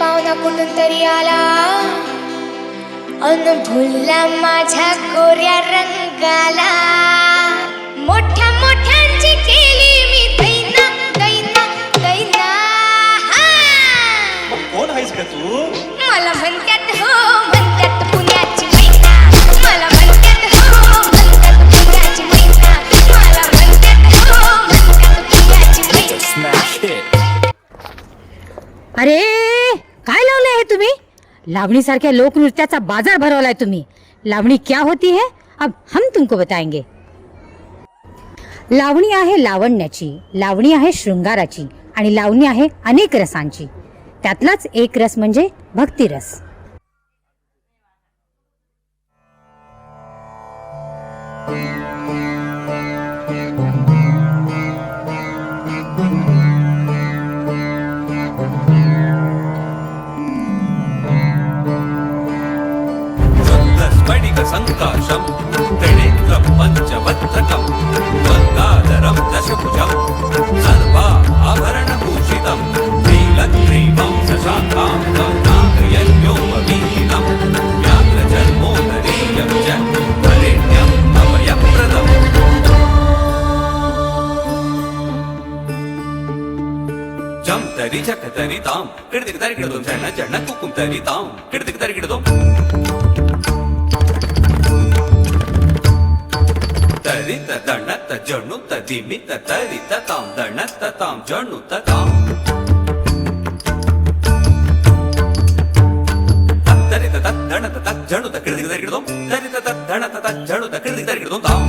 पाहुणा कुठून तरी आला अन भुलला माझ्या गोऱ्या रंगाला. मोठ्या मोठ्यांची केली मी दैना दैना दैना. कोण आहेस का तू? मला म्हणतात हो म्हणतात पुण्याची मैना. मला म्हणतात हो म्हणतात पुण्याची मैना. मला म्हणतात हो म्हणतात पुण्याची मैना. अरे काय लावलंय हे तुम्ही? लावणी सारख्या लोकनृत्याचा बाजार भरवलाय तुम्ही. लावणी क्या होती है अब हम तुमको बताएंगे. लावणी आहे लावण्याची, लावणी आहे शृंगाराची आणि लावणी आहे अनेक रसांची. त्यातलाच एक रस म्हणजे भक्तिरस. संकाशम त्रिनेत्रं पंचवक्त्रकं गंगाधरं दशभुजं सर्वा आभरणभूषितं नीलग्रीवं शशाङ्कां नागयज्ञोपवीतं व्याघ्रजन्मोदरीयं च वरेण्यं अभयप्रदम्. जं तरि जकतरि तां किडदिक तरिकिडदों जन जन कुकुम तरि तां किडदिक तरिकिडदों. तरित दणत जणुत दिमित तरित तां दणत तां जणुत तां. तरित तत् दणत तत् जणुत किडदिक तरिकिडदों तरित तत् दणत तत् जणुत किडदिक तरिकिडदों तां.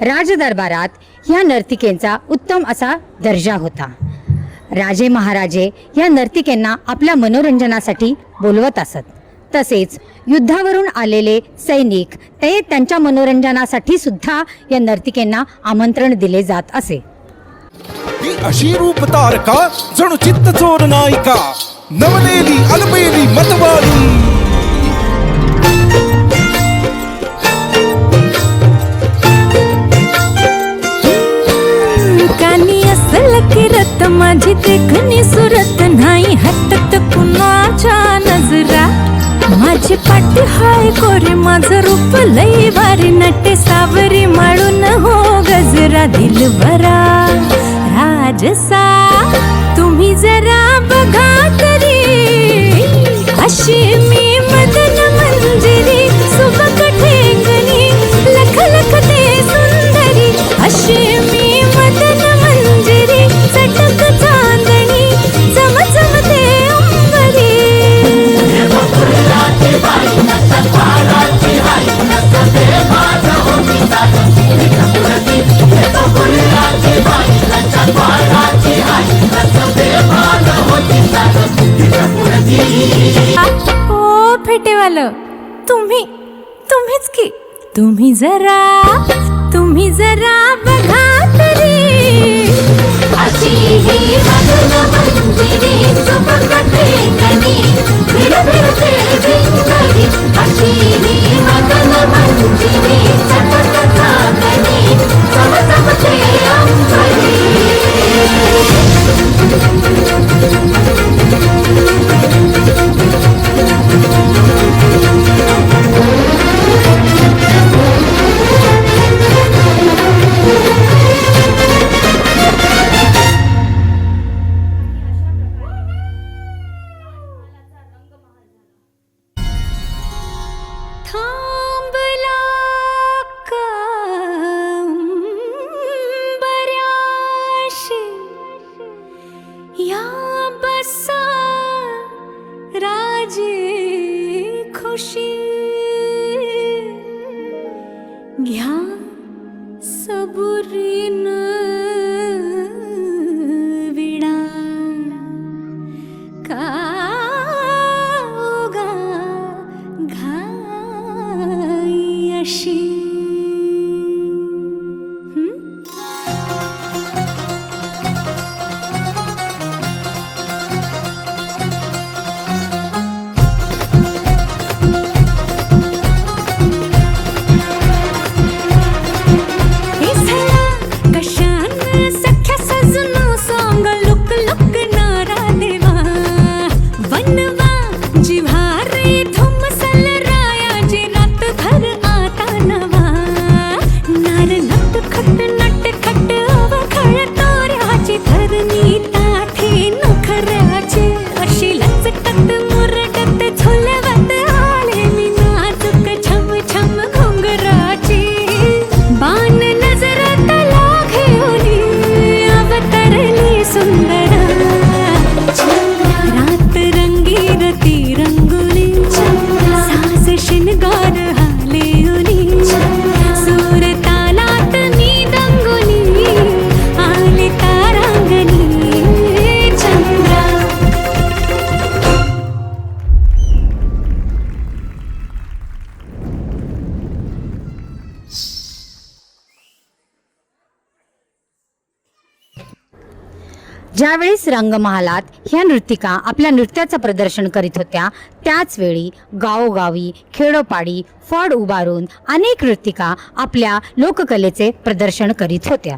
राजदरबारात ह्या नर्तिकेंचा उत्तम असा दर्जा होता. राजे महाराजे या नर्तिकेंना आपल्या मनोरंजनासाठी बोलवत असत. तसेच युद्धावरून आलेले सैनिक ते त्यांच्या मनोरंजनासाठी सुद्धा या नर्तिकेंना आमंत्रण दिले जात असे. ती अशी रूप तारका जणू चित्त चोर नायिका नवलेली अलबेली मतवाली. किरत माझी देखणी सुरत नाही हटत कुणाच्या नजरा. माझी पाठी हाय कोरे माझं रूप लई भारी नटे सावरी माळून हो गजरा. दिलबरा राजसा तुम्ही जरा बघा तरी अशी मी मदन मंजिरी सुबक ठेंगणी लख लख ते सुंदरी. अशी मी मदन मंजिरी चटक चांदणी चम चम ते अंबरी. ओ फेटेवालं तुम्हीच की. तुम्ही जरा बघा तरी अशी ही मदन मंजिरी सुबक ठेंगणी फिर फिर फिर भिंगरी. अशी ही मदन मंजिरी चटक चांदणी चम चम ते अंबरी. घ्या सबुरीन विडा का ओगा घाई अशी. मन हालेउली सूर तालात मी दंगुली आले तारांगणी चंद्रा ज्यावेळेस रंगमहालात ह्या नर्तिका आपल्या नृत्याचं प्रदर्शन करीत होत्या त्याच वेळी गावोगावी खेडोपाडी फड उभारून अनेक नर्तिका आपल्या लोककलेचे प्रदर्शन करीत होत्या.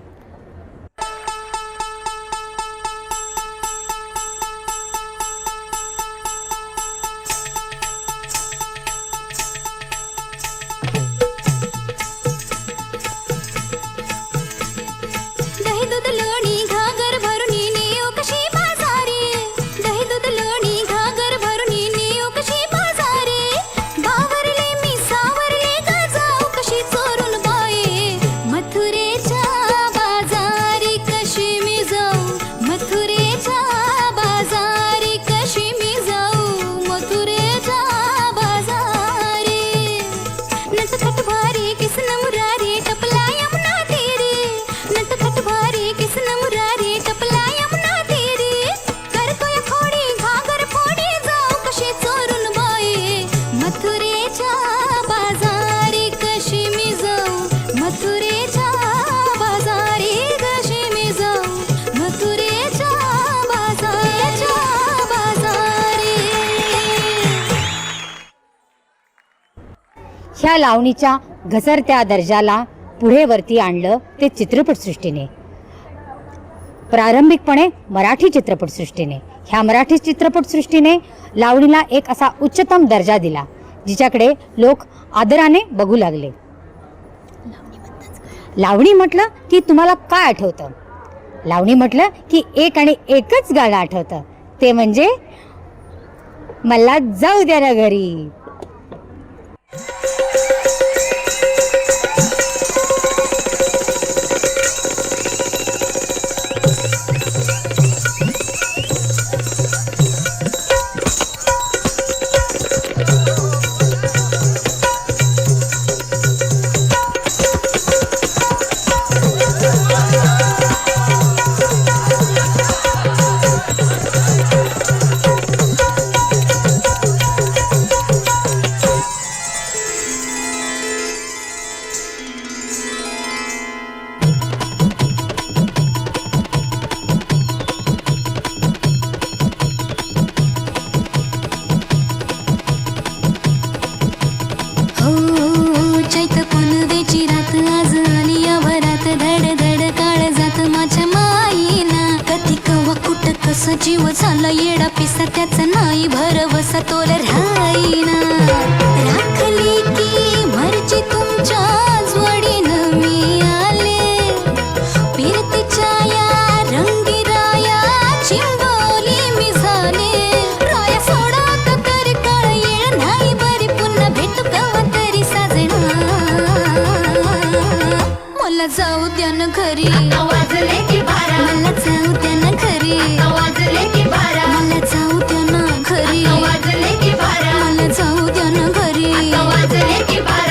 दही दूध लोणी घागर भरून नेऊ कशी बाजारी दही दूध लोणी घागर भरून नेऊ कशी बाजारी बावरले मी सावरले गाजाऊ कशी चोरून बाये मथुरेच्या बाजारी कशी मी जाऊ मथुरेच्या बाजारी कशी मी जाऊ मथुरेच्या बाजारी नटखट भारी किसन मुरारी टपला यमुना तेरी नटखट भारी किसन मुरारी टपला यमुना तेरी करतोय खोडी घागर फोडी जाऊ कशी चोरून बाये मथुरेच्या बाजारी कशी मी जाऊ मथुरेच्या बाजारी कशी मी जाऊ मथुरेच्या बाजारी ह्या लावणीच्या घसरत्या दर्जाला पुढे वरती आणलं ते चित्रपटसृष्टीने. प्रारंभिकपणे मराठी चित्रपटसृष्टीने ह्या मराठी चित्रपटसृष्टीने लावणीला एक असा उच्चतम दर्जा दिला जिच्याकडे लोक आदराने बघू लागले. लावणी म्हटलं की तुम्हाला काय आठवतं? लावणी म्हटलं की एक आणि एकच गाणं आठवतं ते म्हणजे मला जाऊ द्या ना घरी. चैत पुनवेची रात आज आली या भरात धड धड काळ जात माझ्या माईना कधी कवा कुठ कस जीव झाला येडा पिसा त्याचा नाही भरवसा तोल राहीना राखली की मर्जी तुमच्या जोडीनं मी आले फिरतीच्या या रंगीराया चिंबोली मी झाले राया सोडत तर काळ येळ नाही बरी पुन्हा भेटू कवा तरी साजना मला जाऊ द्या ना घरी वाजले की बारा मला जाऊ द्या ना घरी वाजले की बारा मला जाऊ द्या ना घरी वाजले की बारा मला जाऊ द्या ना घरी वाजले की बारा